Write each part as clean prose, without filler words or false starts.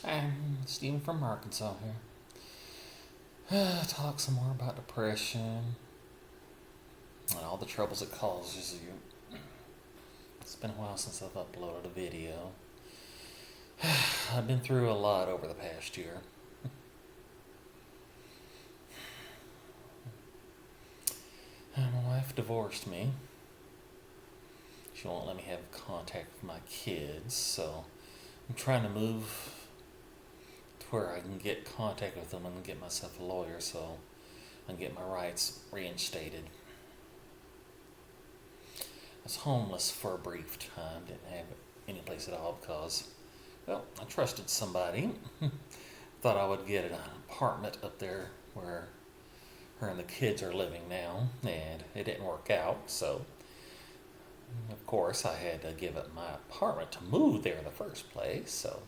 I'm Steven from Arkansas here. Talk some more about depression and all the troubles it causes you. It's been a while since I've uploaded a video. I've been through a lot over the past year. My wife divorced me. She won't let me have contact with my kids, so I'm trying to move to where I can get contact with them and get myself a lawyer so I can get my rights reinstated. I was homeless for a brief time, didn't have any place at all because, well, I trusted somebody. Thought I would get an apartment up there where her and the kids are living now, and it didn't work out, so of course I had to give up my apartment to move there in the first place. So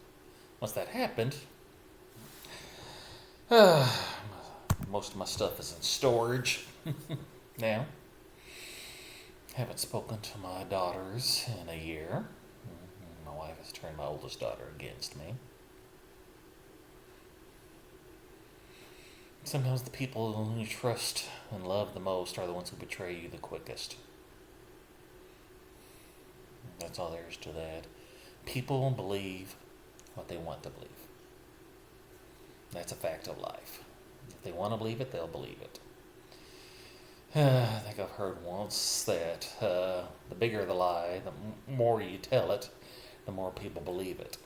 once that happened, most of my stuff is in storage now. Haven't spoken to my daughters in a year. My wife has turned my oldest daughter against me. Sometimes the people who you trust and love the most are the ones who betray you the quickest. That's all there is to that. People believe what they want to believe. That's a fact of life. If they want to believe it, they'll believe it. I think I've heard once that the bigger the lie, the more you tell it, the more people believe it.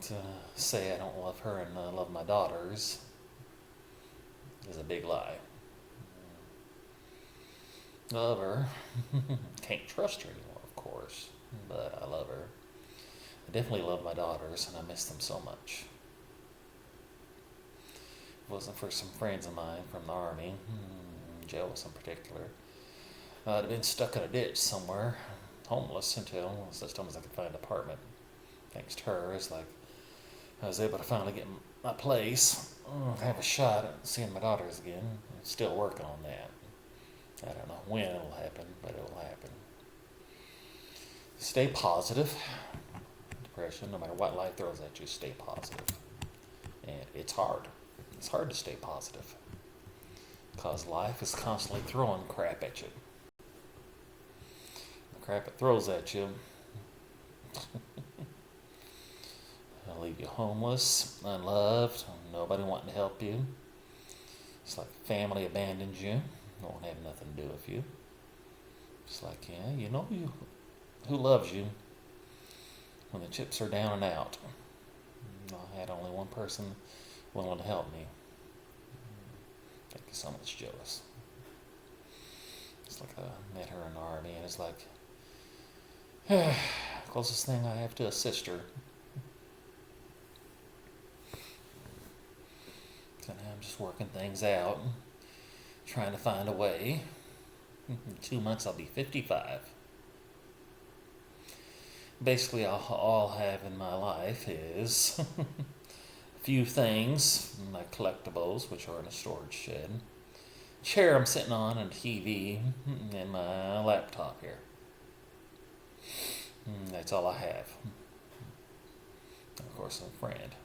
To say I don't love her and love my daughters is a big lie. Love her. Can't trust her anymore, of course, but I love her. I definitely love my daughters, and I miss them so much. If it wasn't for some friends of mine from the Army, jails in particular, I'd have been stuck in a ditch somewhere, homeless until such time as I could find an apartment. Thanks to her, it's like I was able to finally get my place, have a shot at seeing my daughters again. I'm still working on that. I don't know when it'll happen, but it'll happen. Stay positive. Depression, no matter what life throws at you, stay positive. And it's hard. It's hard to stay positive because life is constantly throwing crap at you. The crap it throws at you will leave you homeless, unloved, nobody wanting to help you. It's like family abandons you, won't have nothing to do with you. It's like, yeah, you know who loves you when the chips are down and out. I had only one person willing to help me. Thank you so much, Joyce. It's like I met her in the Army, and it's like closest thing I have to a sister. So now I'm just working things out, trying to find a way. In 2 months I'll be 55. Basically, all I have in my life is a few things, my collectibles, which are in a storage shed, chair I'm sitting on, and a TV, and my laptop here. That's all I have. Of course, a friend.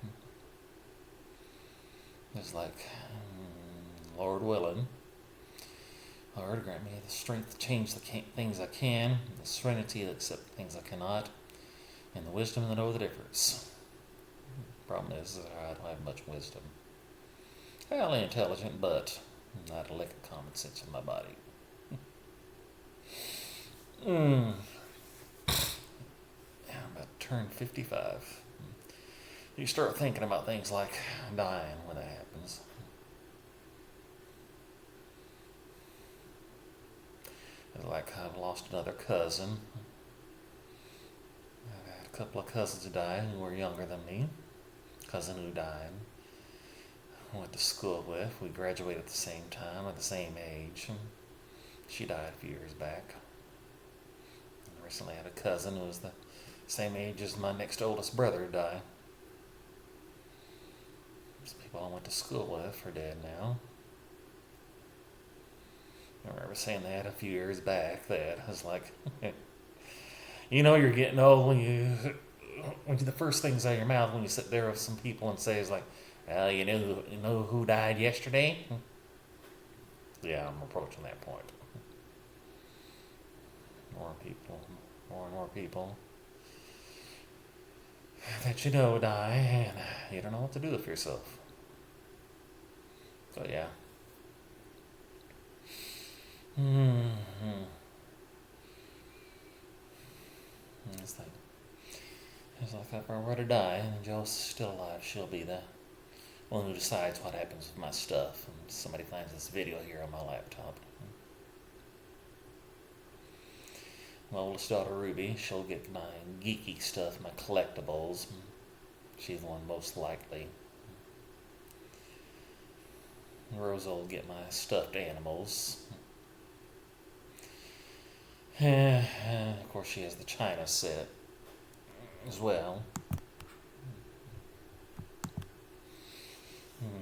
It's like, Lord willing, Lord, grant me the strength to change the things I can, the serenity to accept things I cannot, and the wisdom to know the difference. Problem is that I don't have much wisdom. Highly intelligent, but not a lick of common sense in my body. I'm about to turn 55. You start thinking about things like dying when that happens. Like I've lost another cousin. I've had a couple of cousins who died who were younger than me. Cousin who died. I went to school with. We graduated at the same time, at the same age. She died a few years back. And recently I had a cousin who was the same age as my next oldest brother who died. These people I went to school with are dead now. I remember saying that a few years back, that I was like, you know you're getting old when you the first things out of your mouth when you sit there with some people and say is like, well, you know who died yesterday? Yeah, I'm approaching that point. More people, more and more people that you know die, and you don't know what to do with yourself. So yeah. Mm-hmm. It's like if I were to die and Joe's still alive, she'll be the one who decides what happens with my stuff. And somebody finds this video here on my laptop. My oldest daughter Ruby, she'll get my geeky stuff, my collectibles. She's the one most likely. Rosa will get my stuffed animals. And of course, she has the China set as well.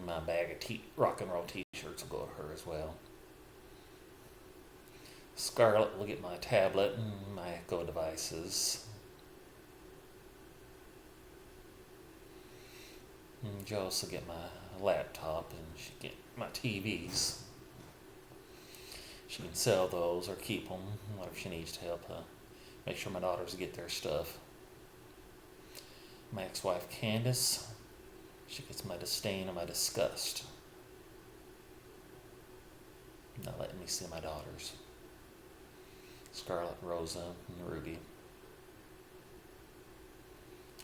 My bag of rock and roll t-shirts will go to her as well. Scarlett will get my tablet and my Echo devices. And Joyce will get my laptop and she get my TVs. She can sell those or keep them, whatever she needs to help make sure my daughters get their stuff. My ex-wife Candace, she gets my disdain and my disgust. Not letting me see my daughters. Scarlett, Rosa, and Ruby.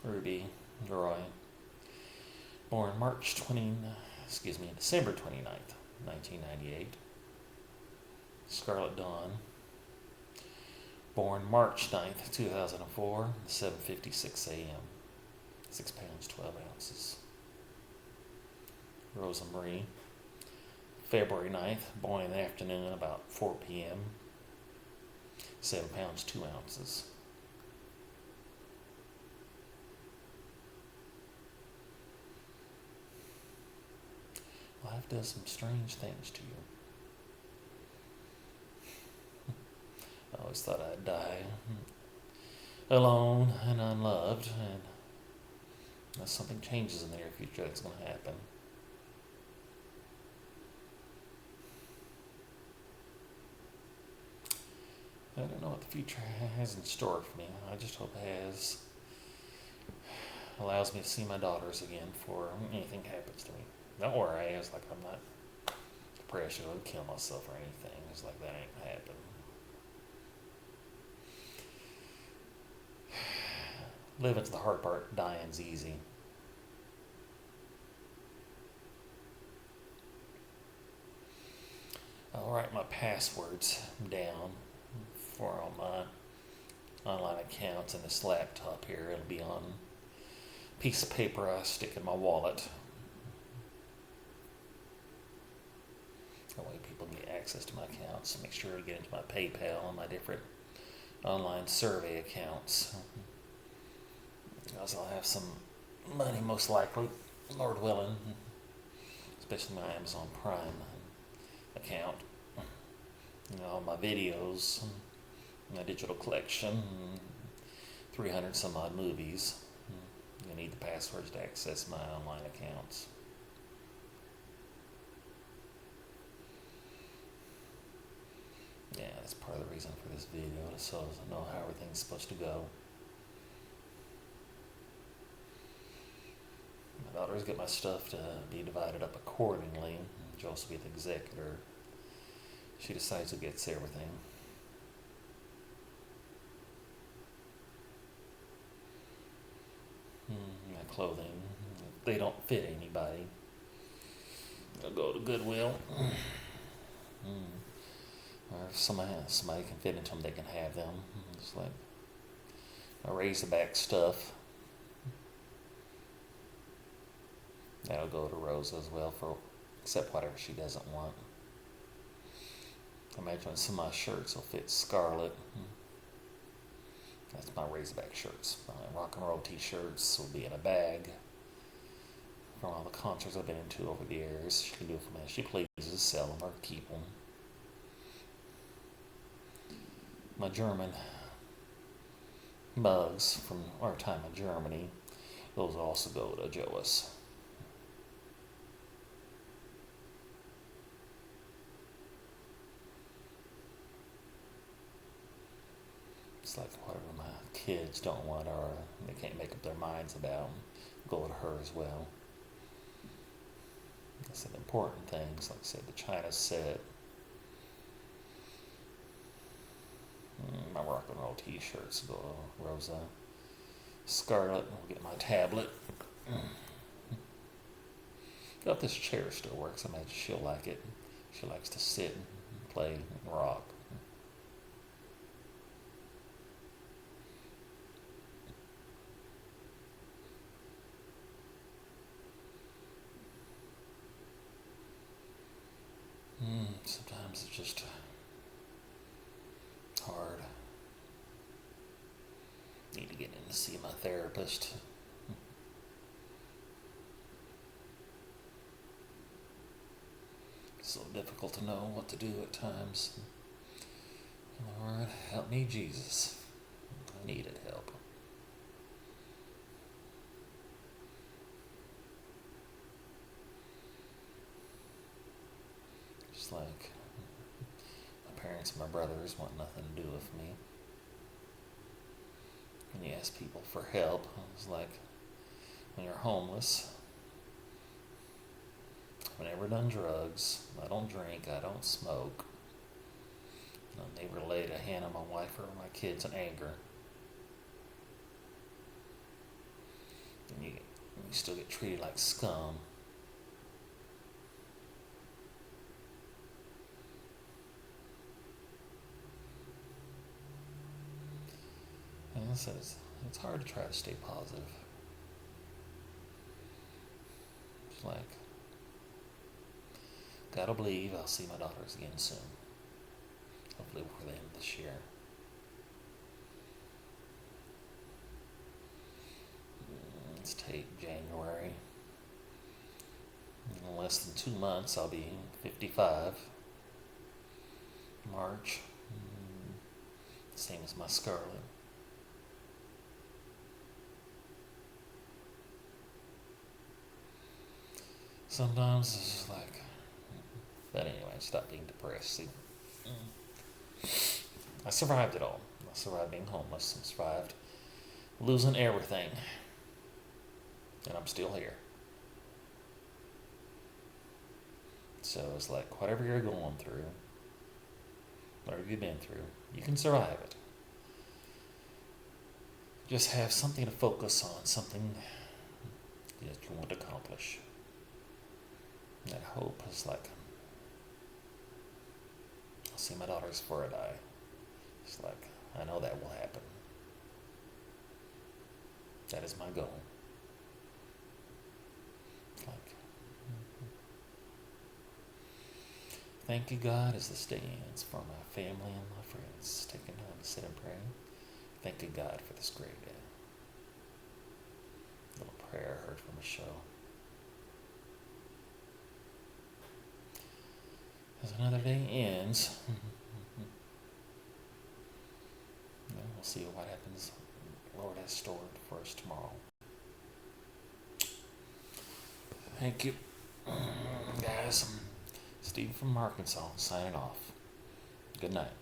Ruby Roy, born December 29th, 1998. Scarlett Dawn, born March 9th, 2004, 7:56 a.m., 6 pounds, 12 ounces. Rosa Marie, February 9th, born in the afternoon about 4 p.m., 7 pounds, 2 ounces. Life does some strange things to you. I always thought I'd die alone and unloved, and unless something changes in the near future, that's going to happen. I don't know what the future has in store for me. I just hope it allows me to see my daughters again before anything happens to me. Don't worry, it's like I'm not depressed or kill myself or anything. It's like that ain't gonna happen. Living's the hard part, dying's easy. I'll write my passwords down for all my online accounts in this laptop here. It'll be on a piece of paper I stick in my wallet. That way people get access to my accounts. Make sure to get into my PayPal and my different online survey accounts. Because I'll have some money most likely, Lord willing, especially my Amazon Prime account. All my videos, my digital collection, 300 some odd movies. You need the passwords to access my online accounts. Yeah, that's part of the reason for this video, so I know how everything's supposed to go. My daughters get my stuff to be divided up accordingly. Joyce will be the executor. She decides who gets everything. My clothing, if they don't fit anybody, they'll go to Goodwill. Or if somebody can fit into them, they can have them. It's like my Razorback stuff. That'll go to Rosa as well, except whatever she doesn't want. I imagine some of my shirts will fit Scarlett. That's my Razorback shirts. My rock and roll t-shirts will be in a bag from all the concerts I've been into over the years. She can do it from as she pleases, sell them or keep them. My German mugs from our time in Germany. Those also go to Joas. It's like whatever my kids don't want or they can't make up their minds about, go to her as well. I said important things, like I said, the China set, my rock and roll t-shirts go to Rosa. Scarlet will get my tablet. If this chair still works, I imagine she'll like it. She likes to sit and play and rock. Sometimes it's just hard. Need to get in to see my therapist. It's so difficult to know what to do at times. Lord, help me, Jesus. I needed help. Just like my parents and my brothers want nothing to do with me. When you ask people for help, it's like when you're homeless. I've never done drugs. I don't drink. I don't smoke. I've never laid a hand on my wife or my kids in anger. And you still get treated like scum. And so it's hard to try to stay positive. It's like, gotta believe I'll see my daughters again soon. Hopefully before the end of this year. Let's take January. In less than 2 months, I'll be 55. March, same as my Scarlet. Sometimes it's just like, but anyway, stop being depressed. See, I survived it all. I survived being homeless. I survived losing everything. And I'm still here. So it's like, whatever you're going through, whatever you've been through, you can survive it. Just have something to focus on, something that you want to accomplish. That hope is like, I'll see my daughters before I die. It's like, I know that will happen. That is my goal. It's like, thank you, God, as this day ends, for my family and my friends taking time to sit and pray. Thank you, God, for this great day. A little prayer I heard from a show. As another day ends, we'll see what happens. Lord has stored for us tomorrow. Thank you, guys. I'm Steve from Arkansas, signing off. Good night.